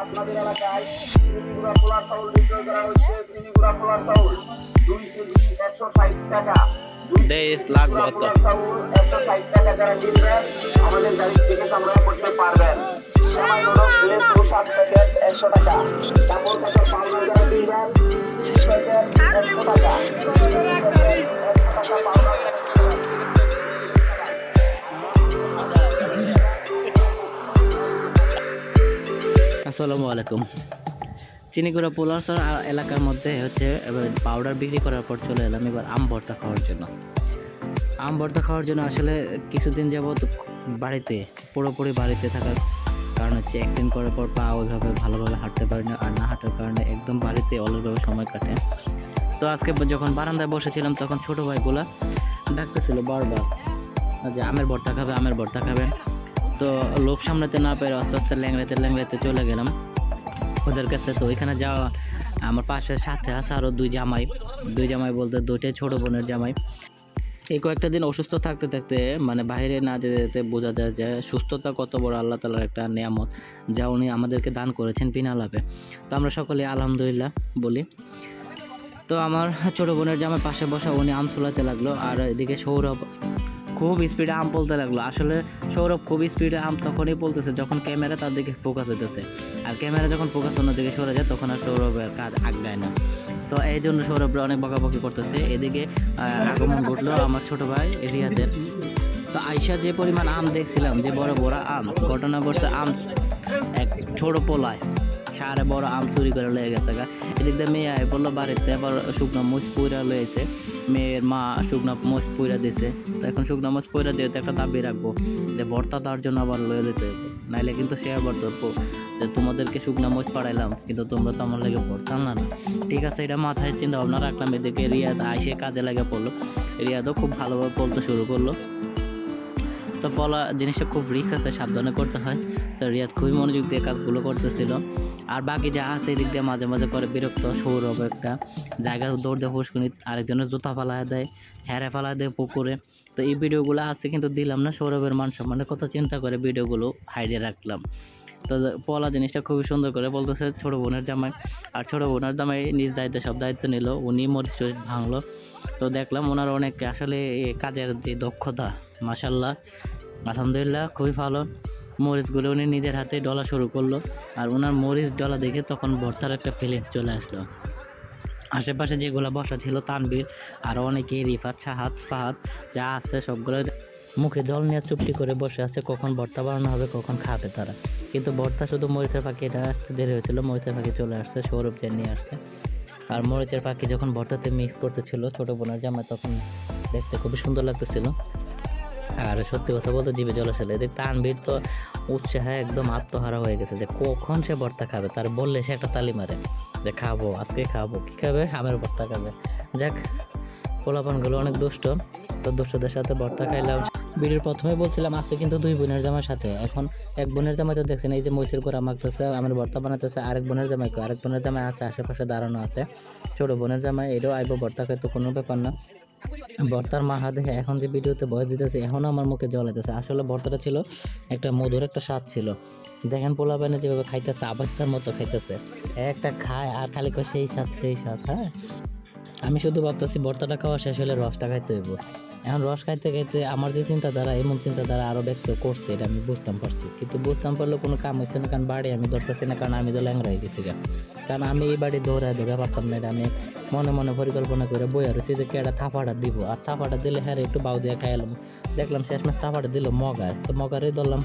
আপনাদের এলাকায় চিনিগুড়া পোলার চাউল বিক্রয় করা হচ্ছে। চিনিগুড়া পোলার চাউল 2 কেজি 160 টাকা। 20 লাখ চাউল 160 টাকা। যারা কিনবেন আমাদের গাড়ি থেকে সংগ্রহ করতে পারবেন। সময় হলো প্লেট 7 প্যাকেট 100 টাকা। কাপড় কাপড় পাউডার যারা কিনবেন প্যাকেট 100 টাকা। 100 টাকা পাউডার। আসসালামু আলাইকুম। চিনিগুড়া পোলার এলাকার মধ্যে হচ্ছে এবার পাউডার বিক্রি করার পর চলে এলাম এবার আম ভর্তা খাওয়ার জন্য। আম ভর্তা খাওয়ার জন্য আসলে কিছুদিন যাবত বাড়িতে পুরোপুরি বাড়িতে থাকার কারণ হচ্ছে অ্যাক্সিডেন্ট করার পর পা ওইভাবে ভালোভাবে হাঁটতে পারি না, আর না হাঁটার কারণে একদম বাড়িতে অলসভাবে সময় কাটে। তো আজকে যখন বারান্দায় বসেছিলাম তখন ছোটো ভাইগুলা ডাকতেছিল বারবার যে আমের ভর্তা খাবে, আমের ভর্তা খাবেন। তো লোভ সামলাতে না পেরে আস্তে আস্তে ল্যাংড়াতে চলে গেলাম ওদের কাছে। তো ওইখানে যাওয়া আমার পাশের সাথে আছে আরও দুই জামাই বলতে দুইটাই ছোটো বোনের জামাই। এই কয়েকটা দিন অসুস্থ থাকতে থাকতে মানে বাইরে না যেতে বোঝা যায় যে সুস্থতা কত বড় আল্লাহ তাআলার একটা নিয়ামত, যা উনি আমাদেরকে দান করেছেন বিনা লাভে। তো আমরা সকলে আলহামদুলিল্লাহ বলি। তো আমার ছোটো বোনের জামাই পাশে বসা, উনি আম তোলাতে লাগলো, আর এদিকে সৌরভ খুব স্পিডে আম বলতে লাগলো। আসলে সৌরভ খুব স্পিডে আম তখনই বলতেছে যখন ক্যামেরা তার দিকে ফোকাস হইতেছে, আর ক্যামেরা যখন ফোকাস অন্যদিকে সরে যায় তখন আর সৌরভের কাজ আগায় না। তো এই জন্য সৌরভরা অনেক বকাবকি করতেছে। এদিকে আগমন ঘটলো আমার ছোটো ভাই রিয়াদের। তো আয়শা যে পরিমাণ আম দেখছিলাম, যে বড় বড় আম, ঘটনা ঘটছে আম এক ছোটো পোলায় সারে বড় আম চুরি করে লেগে গেছে। এদিক দিয়ে মেয়ে আয় বললো বাড়িতে, আবার শুকনো মুচ পুইরা লয়েছে। মেয়ের মা শুকনো মুচ পুইরা দিছে। তো এখন শুকনো মুচ পুইরা দিয়ে একটা দাবি রাখবো যে ভর্তা দেওয়ার জন্য আবার লয়ে দিতে হবে, নাইলে কিন্তু সে আবার ধরবো যে তোমাদেরকে শুকনো মুচ পাড়াইলাম কিন্তু তোমরা তো আমার লেগে ভর্তা না। ঠিক আছে, এটা মাথায় চিন্তা ভাবনা রাখলাম। এদিকে রিয়াদ আইসে কাজে লেগে পড়লো। রিয়াদও খুব ভালোভাবে বলতে শুরু করলো। তো বলা জিনিসটা খুব রিস্ক আছে, সাবধানে করতে হয়। তো রিয়াদ খুবই মনোযোগ দিয়ে কাজগুলো করতেছিল। আর বাকি যা আছে এদিক দিয়ে মাঝে মাঝে করে বিরক্ত। সৌরভ একটা জায়গায় দৌড় দিয়ে ফুসকুনি, আরেকজনের জুতা ফালায় দেয়, হেরে ফালায় দেয় পুকুরে। তো এই ভিডিওগুলো আছে কিন্তু দিলাম না, সৌরভের মান সম্মানের কথা চিন্তা করে ভিডিওগুলো হাইডে রাখলাম। তো পলা জিনিসটা খুবই সুন্দর করে বলতেছে ছোটো বোনের জামাই, আর ছোটো বোনের জামাই নিজ দায়িত্বে সব দায়িত্ব নিল, উনি মরিচ ভাঙলো। তো দেখলাম ওনার অনেক আসলে কাজের যে দক্ষতা মাশাল্লাহ আলহামদুলিল্লাহ খুবই ভালো। মরিচগুলো উনি নিজের হাতে ডলা শুরু করলো, আর ওনার মরিচ ডলা দেখে তখন ভর্তার একটা ফিলিংস চলে আসলো। আশেপাশে যেগুলো বসা ছিল তানবীর আর অনেকে রিফাত ফাহাদ যা আছে সবগুলো মুখে জল নিয়ে চুপটি করে বসে আছে, কখন ভর্তা বানানো হবে, কখন খাবে তারা। কিন্তু ভর্তা শুধু মরিচের পাখি এটা আসতে দেরি হয়েছিল, মরিচের পাখি চলে আসছে, সৌরভ যে নিয়ে আসছে। আর মরিচের পাখি যখন ভর্তাতে মিক্স করতেছিল ছোটো বোনের জামাই তখন দেখতে খুবই সুন্দর লাগতেছিল। আর সত্যি কথা বলতে জিভে জল আসলে। এদের তানবীর তো উৎসাহে একদম আত্মহারা হয়ে গেছে যে কখন সে ভর্তা খাবে। তার বললে সে একটা তালি মারে যে খাবো, আজকে খাবো। কী খাবে? আমের ভর্তা খাবে। যাক, পোলাপানগুলো অনেক দুষ্ট। তো দুষ্টদের সাথে ভর্তা খাইলাম। ভিডিওর প্রথমে বলছিলাম আজকে কিন্তু দুই বোনের জামার সাথে, এখন এক বোনের জামাই তো দেখছেন এই যে মরিচের গোড়া মাখতেছে, আমের ভর্তা বানাতেছে। আরেক বোনের জামাই আছে আশেপাশে দাঁড়ানো আছে, ছোটো বোনের জামাই, এটাও আইবো ভর্তা খাইতো, কোনো ব্যাপার না। ভর্তার মাখা দেখে এখন যে ভিডিওতে বয়স দিতেছে এখনও আমার মুখে জল যেতেছে। আসলে ভর্তাটা ছিল একটা মধুর একটা স্বাদ ছিল। দেখেন পোলাপানে যেভাবে খাইতেছে আবাচ্চার মতো খাইতেছে, একটা খায় আর খালি করে সেই স্বাদ। হ্যাঁ, আমি শুধু ভাবতেছি ভর্তাটা খাওয়া শেষ হলে রসটা খাইতে হইব। এখন রস খাইতে খাইতে আমার যে চিন্তাধারা, এমন চিন্তাধারা আরও ব্যক্ত করছে, এটা আমি বুঝতাম পারছি। কিন্তু বুঝতাম পারলেও কোনো কাম হচ্ছে না, কারণ বাড়ি আমি ধরতেছি না, কারণ আমি তো ল্যাংড়া হয়ে গেছি। কারণ আমি এই বাড়ি দৌড়া পারতাম না। এটা আমি মনে মনে পরিকল্পনা করে বইয়া রয়েছি যে কেটা থাপাটা দিব, আর থাপাটা দিলে হ্যাঁ একটু বাউ দিয়ে খাইলাম। দেখলাম শেষমেশ থাপাটা দিল মগায়, তো মগারে ধরলাম